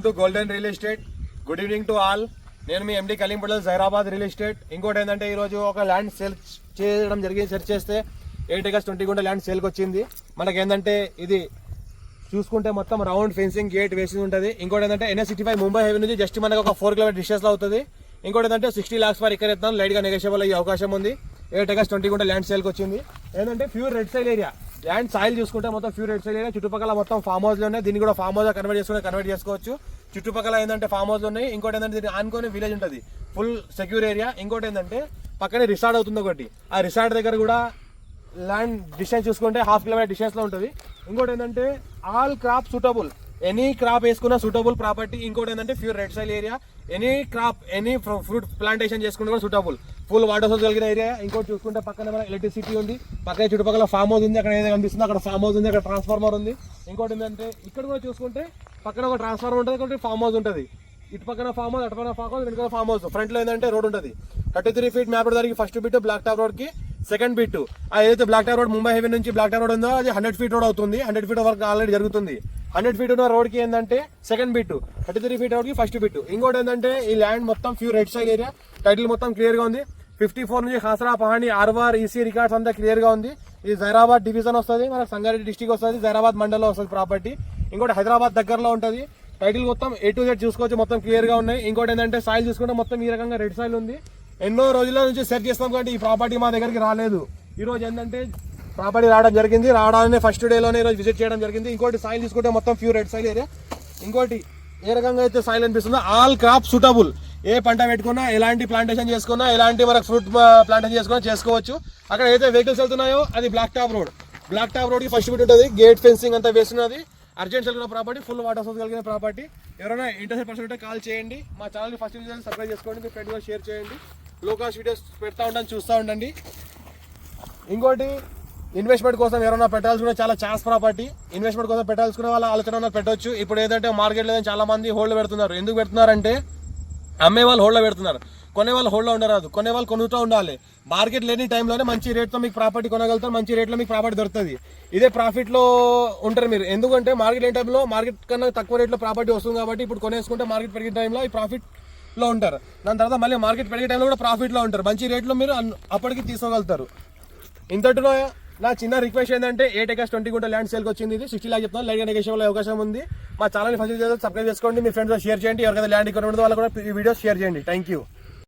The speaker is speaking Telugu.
To golden real estate. Good evening to all. నేను మీ ఎండి కలీంపట్ల జైరాబాద్ రియల్ ఎస్టేట్. ఇంకోటి ఏంటంటే ఈరోజు ఒక ల్యాండ్ సేల్ చేయడం జరిగింది. సెర్చ్ చేస్తే 8 acres 20 గుంట ల్యాండ్ సేల్కి వచ్చింది. మనకి ఏంటంటే ఇది చూసుకుంటే మొత్తం రౌండ్ ఫెన్సింగ్ గేట్ వేసి ఉంటుంది. ఇంకోటి ఏంటంటే NH65 ముంబై హైవే నుంచి జస్ట్ మనకు ఒక 4 km డిస్టెన్స్ లో అవుతుంది. ఇంకోటి ఏంటంటే 60 lakhs ఫర్ ఇక్కడ ఎత్తాను. లైట్ గా నెగోషియబుల్ అయ్యే అవకాశం ఉంది. 8 acres 20 గుంట ల్యాండ్ సేల్కి వచ్చింది. ఏంటంటే pure red సైల్ area. Land soil చూసుకుంటే మొత్తం ప్యూర్ రెడ్ సైల్ ఏరియా. చుట్టుపక్కల మొత్తం ఫామ్ హౌస్ లో ఉన్నాయి. దీన్ని కూడా ఫామ్ హౌస్ కన్వర్ట్ చేసుకోవచ్చు. చుట్టుపక్కల ఏంటంటే ఫామ్ హౌస్ ఉన్నాయి. ఇంకోటి ఏంటంటే దీన్ని ఆనుకొని విలేజ్ ఉంటుంది, ఫుల్ సెక్యూర్ ఏరియా. ఇంకోటి ఏంటంటే పక్కనే రిసార్ట్ అవుతుంది ఒకటి. ఆ రిసార్ట్ దగ్గర కూడా ల్యాండ్ డిస్టెన్స్ చూసుకుంటే 1/2 km డిస్టెన్స్ లో ఉంటుంది. ఇంకోటి ఏంటంటే all crop suitable, any crop వేసుకున్న సూటబుల్ ప్రాపర్టీ. ఇంకోటి ఏంటంటే pure red సైల్ area. Any crop any fruit plantation చేసుకుంటే కూడా సూటబుల్, ఫుల్ వాటర్ సోర్స్ కలిగిన ఏరియా. ఇంకోటి చూసుకుంటే పక్కన మన ఎలక్ట్రిసిటీ ఉంది. పక్కన చుట్టుపక్కల ఫామ్ హౌస్ ఉంది. అక్కడ ఏదైనా కనిపిస్తుంది అక్కడ ఫామ్ హౌస్ ఉంది, అక్కడ ట్రాన్స్ఫార్మర్ ఉంది. ఇంకోటి ఏంటంటే ఇక్కడ కూడా చూసుకుంటే పక్కన ఒక ట్రాన్స్ఫార్మర్ ఉంటుంది, ఒకటి ఫామ్ హౌస్ ఉంటుంది. ఇటు పక్కన ఫామ్ హౌస్, అటు పక్కన ఫామ్ హౌస్, వెనకాల ఫామ్ హౌస్. ఫ్రంట్ లో ఏంటంటే రోడ్ ఉంటుంది. 33 feet మ్యాప్ దానికి first bit black top road కి, సెకండ్ బిట్ ఏదైతే black top road Mumbai highway నుంచి బ్లాక్ టాప్ రోడ్ ఉందో అది 100 feet రోడ్ అవుతుంది. 100 feet వర్క్ ఆల్రెడీ జరుగుతుంది. 100 feet ఉన్న రోడ్ కి ఏంటంటే సెకండ్ బిట్, 33 feet రోడ్ కి ఫస్ట్ బిట్. ఇంకోటి ఏంటంటే ఈ ల్యాండ్ మొత్తం ప్యూర్ రెడ్ సైల్ ఏరియా. టైటిల్ మొత్తం క్లియర్ గా ఉంది. 54 నుంచి హాసరా, పహాణి, ఆర్వార్, ఈసీ రికార్డ్స్ అంతా క్లియర్ గా ఉంది. ఇది జైరాబాద్ డివిజన్ వస్తుంది, మనకు సంగారెడ్డి డిస్టిక్ వస్తుంది, జైరాబాద్ మండలంలో వస్తుంది ప్రాపర్టీ. ఇంకోటి హైదరాబాద్ దగ్గరలో ఉంటుంది. టైటిల్ మొత్తం A to Z చూసుకోవచ్చు, మొత్తం క్లియర్ గా ఉన్నాయి. ఇంకోటి ఏంటంటే సాయిల్ చూసుకుంటే మొత్తం ఈ రకంగా రెడ్ సాయిల్ ఉంది. ఎన్నో రోజుల నుంచి సెర్చ్ చేస్తాం కాబట్టి ఈ ప్రాపర్టీ మా దగ్గరికి రాలేదు. ఈ రోజు ఏంటంటే ప్రాపర్టీ రావడం జరిగింది. రావడానే ఫస్ట్ డేలోనే ఈరోజు విజిట్ చేయడం జరిగింది. ఇంకోటి సాయిల్ చూసుకుంటే మొత్తం ప్యూర్ రెడ్ సాయిల్ ఏరియా. ఇంకోటి ఏ రకంగా అయితే సాయిల్ అనిపిస్తుందో ఆల్ క్రాప్ సూటబుల్. ఏ పంట పెట్టుకున్నా, ఎలాంటి ప్లాంటేషన్ చేసుకున్నా, ఎలాంటి మనకు ఫ్రూట్ ప్లాంటేషన్ చేసుకున్నా చేసుకోవచ్చు. అక్కడ ఏదైతే వెహికల్స్ వెళ్తున్నాయో అది black top road. Black top road కి ఫస్ట్ బిట్ ఉంటుంది. గేట్ ఫెన్సింగ్ అంతా వేస్తున్నది. అర్జెంట్ కలిగిన ప్రాపర్టీ, ఫుల్ వాటర్ సోర్స్ కలిగిన ప్రాపర్టీ. ఎవరైనా ఇంట్రెస్ట్ పర్సన్ ఉంటే కాల్ చేయండి. మా ఛానల్ని ఫస్ట్ సబ్స్క్రైబ్ చేసుకోండి, మీ ఫ్రెండ్ షేర్ చేయండి. లో కాస్ట్ వీడియోస్ పెడతా ఉండండి, చూస్తూ ఉండండి. ఇంకోటి ఇన్వెస్ట్మెంట్ కోసం ఎవరైనా పెట్టాల్సుకున్న చాలా ఛాన్స్ ప్రాపర్టీ. ఇన్వెస్ట్మెంట్ కోసం పెట్టాల్సుకునే వాళ్ళ ఆలోచన పెట్టవచ్చు. ఇప్పుడు ఏదంటే మార్కెట్ లేదని చాలా మంది హోల్డ్ పెడుతున్నారు. ఎందుకు పెడుతున్నారంటే అమ్మే వాళ్ళు హోల్డ్లో పెడుతున్నారు, కొనే వాళ్ళు హోల్డ్లో ఉండరాదు. కొనే వాళ్ళు కొనుతూ ఉండాలి. మార్కెట్ లేని టైంలోనే మంచి రేట్తో మీకు ప్రాపర్టీ కొనగలుగుతారు, మంచి రేట్లో మీకు ప్రాపర్టీ దొరుకుతుంది. ఇదే ప్రాఫిట్లో ఉంటారు మీరు. ఎందుకంటే మార్కెట్ లేని టైంలో మార్కెట్ కన్నా తక్కువ రేట్లో ప్రాపర్టీ వస్తుంది కాబట్టి ఇప్పుడు కొనేసుకుంటే మార్కెట్ పెరిగే టైంలో ఈ ప్రాఫిట్లో ఉంటారు. దాని తర్వాత మళ్ళీ మార్కెట్ పెరిగే టైంలో కూడా ప్రాఫిట్లో ఉంటారు. మంచి రేట్లో మీరు అప్పటికి తీసుకోగలుగుతారు. ఇంతటిలో నా చిన్న రిక్వెస్ట్ ఏంటంటే 8 acres 20 గుంట ల్యాండ్ సేల్కి వచ్చింది. ఇది 60 lakhs చెప్తాను. లైట్ నెగోషియబుల్ అవకాశం ఉంది. మా ఛానల్ని ఫస్ట్ సబ్స్క్రైబ్ చేసుకోండి, మీ ఫ్రెండ్స్ షేర్ చేయండి. ఎవరికైతే ల్యాండ్ ఇక్కడ ఉండదో వాళ్ళు కూడా ఈ వీడియోస్ షేర్ చేయండి. Thank you.